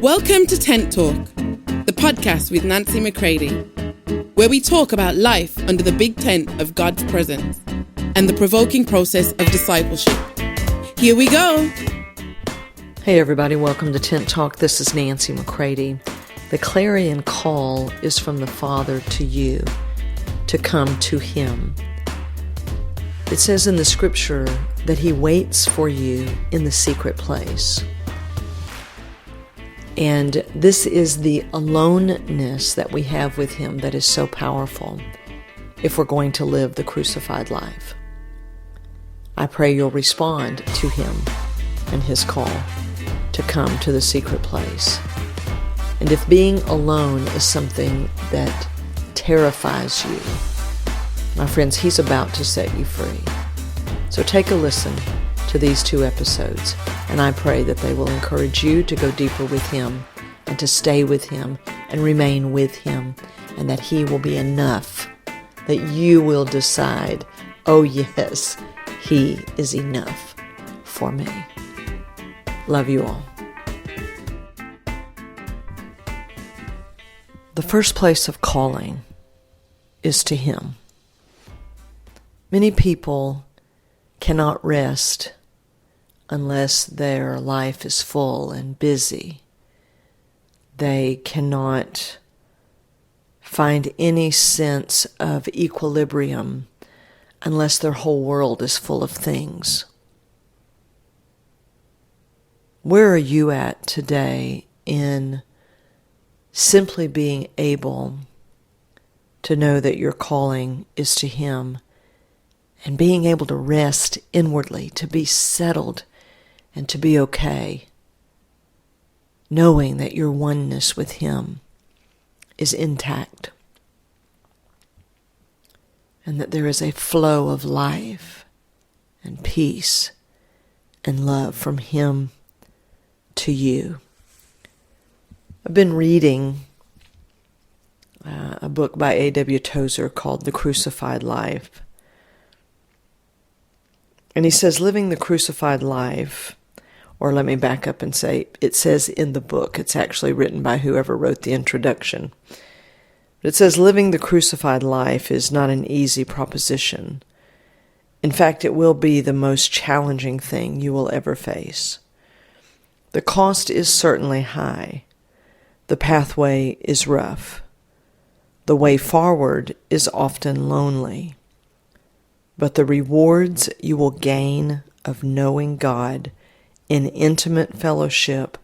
Welcome to Tent Talk, the podcast with Nancy McCready, where we talk about life under the big tent of God's presence and the provoking process of discipleship. Here we go. Hey everybody, welcome to Tent Talk. This is Nancy McCready. The Clarion Call is from the Father to you, to come to Him. It says in the scripture that He waits for you in the secret place. And this is the aloneness that we have with Him that is so powerful if we're going to live the crucified life. I pray you'll respond to Him and His call to come to the secret place. And if being alone is something that terrifies you, my friends, He's about to set you free. So take a listen to these 2 episodes, and I pray that they will encourage you to go deeper with Him and to stay with Him and remain with Him, and that He will be enough, that you will decide, oh yes, He is enough for me. Love you all. The first place of calling is to Him. Many people cannot rest unless their life is full and busy. They cannot find any sense of equilibrium unless their whole world is full of things. Where are you at today in simply being able to know that your calling is to Him and being able to rest inwardly, to be settled and to be okay, knowing that your oneness with Him is intact and that there is a flow of life and peace and love from Him to you? I've been reading a book by A.W. Tozer called The Crucified Life. And he says, living the crucified life, or let me back up and say, it says in the book, it's actually written by whoever wrote the introduction. But it says, living the crucified life is not an easy proposition. In fact, it will be the most challenging thing you will ever face. The cost is certainly high. The pathway is rough. The way forward is often lonely. But the rewards you will gain of knowing God in intimate fellowship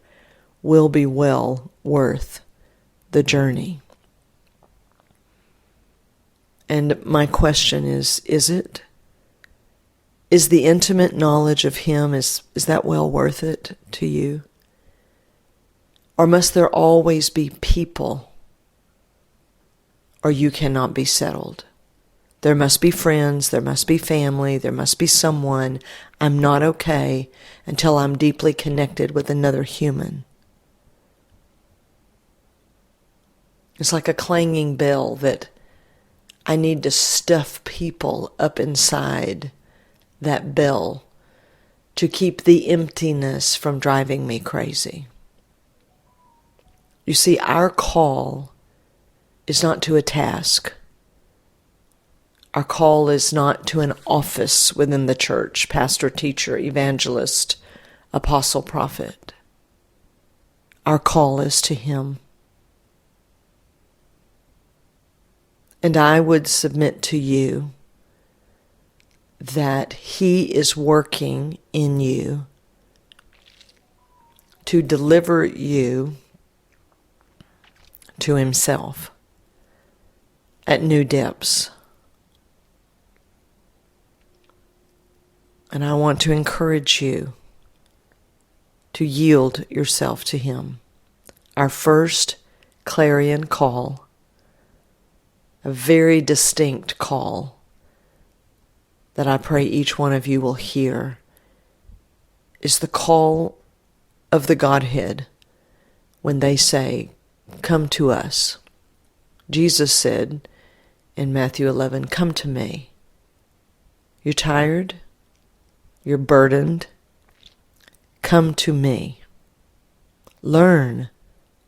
will be well worth the journey. And my question is it? Is the intimate knowledge of Him, is that well worth it to you? Or must there always be people, or you cannot be settled? There must be friends, there must be family, there must be someone. I'm not okay until I'm deeply connected with another human. It's like a clanging bell that I need to stuff people up inside that bell to keep the emptiness from driving me crazy. You see, our call is not to a task. Our call is not to an office within the church, pastor, teacher, evangelist, apostle, prophet. Our call is to Him. And I would submit to you that He is working in you to deliver you to Himself at new depths. And I want to encourage you to yield yourself to Him. Our first clarion call, a very distinct call that I pray each one of you will hear, is the call of the Godhead when they say, "Come to us." Jesus said in Matthew 11, "Come to me. You're tired? You're burdened? Come to me. Learn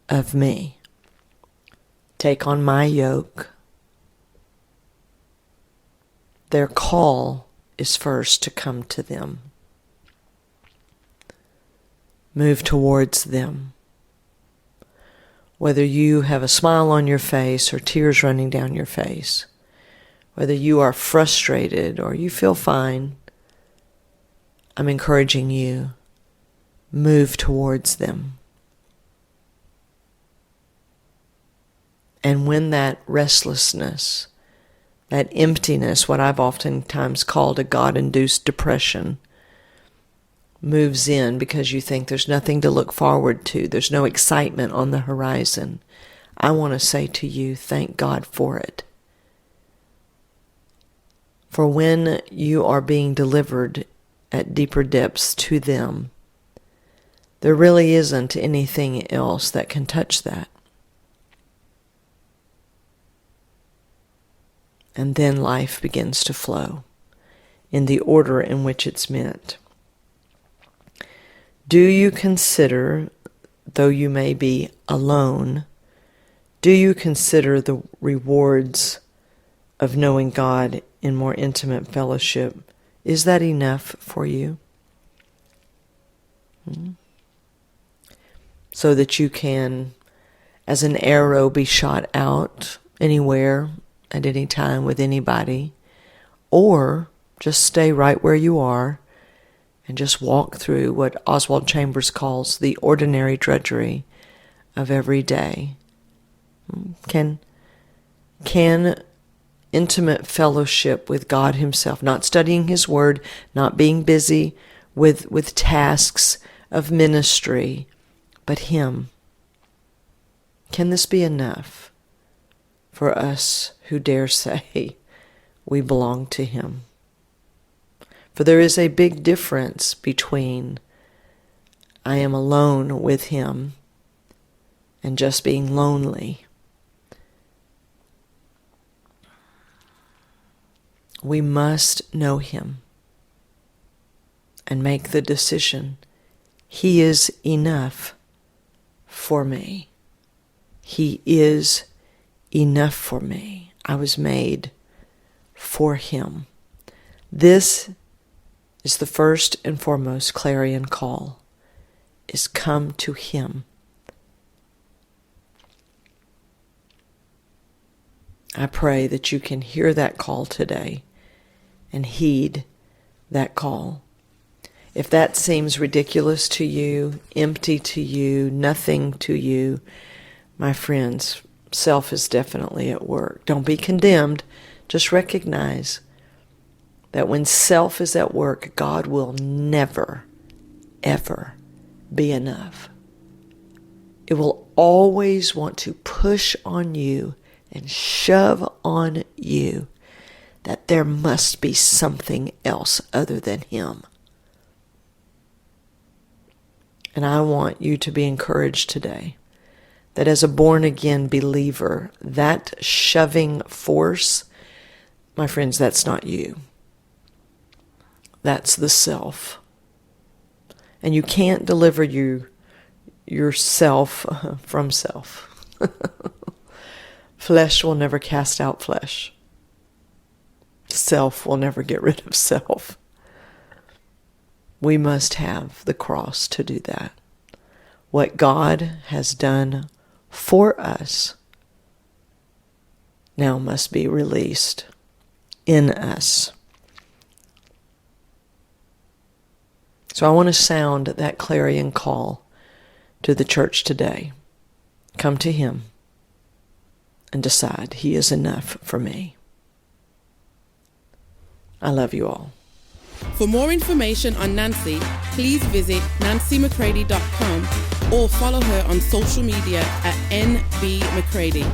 of me. Take on my yoke. Their call is first to come to them. Move towards them. Whether you have a smile on your face or tears running down your face, whether you are frustrated or you feel fine, I'm encouraging you, move towards them. And when that restlessness, that emptiness, what I've oftentimes called a God-induced depression, moves in because you think there's nothing to look forward to, there's no excitement on the horizon, I want to say to you, thank God for it. For when you are being delivered at deeper depths to them, there really isn't anything else that can touch that. And then life begins to flow in the order in which it's meant. Do you consider, though you may be alone, do you consider the rewards of knowing God in more intimate fellowship? Is that enough for you? So that you can, as an arrow, be shot out anywhere, at any time, with anybody, or just stay right where you are and just walk through what Oswald Chambers calls the ordinary drudgery of every day. Can intimate fellowship with God Himself, not studying His Word, not being busy with tasks of ministry, but Him, can this be enough for us who dare say we belong to Him? For there is a big difference between I am alone with Him and just being lonely. We must know Him and make the decision, He is enough for me. He is enough for me. I was made for Him. This is the first and foremost clarion call, is come to Him. I pray that you can hear that call today and heed that call. If that seems ridiculous to you, empty to you, nothing to you, my friends, self is definitely at work. Don't be condemned. Just recognize that when self is at work, God will never, ever be enough. It will always want to push on you and shove on you that there must be something else other than Him. And I want you to be encouraged today that as a born-again believer, that shoving force, my friends, that's not you. That's the self. And you can't deliver yourself from self. Flesh will never cast out flesh. Self will never get rid of self. We must have the cross to do that. What God has done for us now must be released in us. So I want to sound that clarion call to the church today. Come to Him and decide He is enough for me. I love you all. For more information on Nancy, please visit nancymccready.com or follow her on social media at NBMcCready.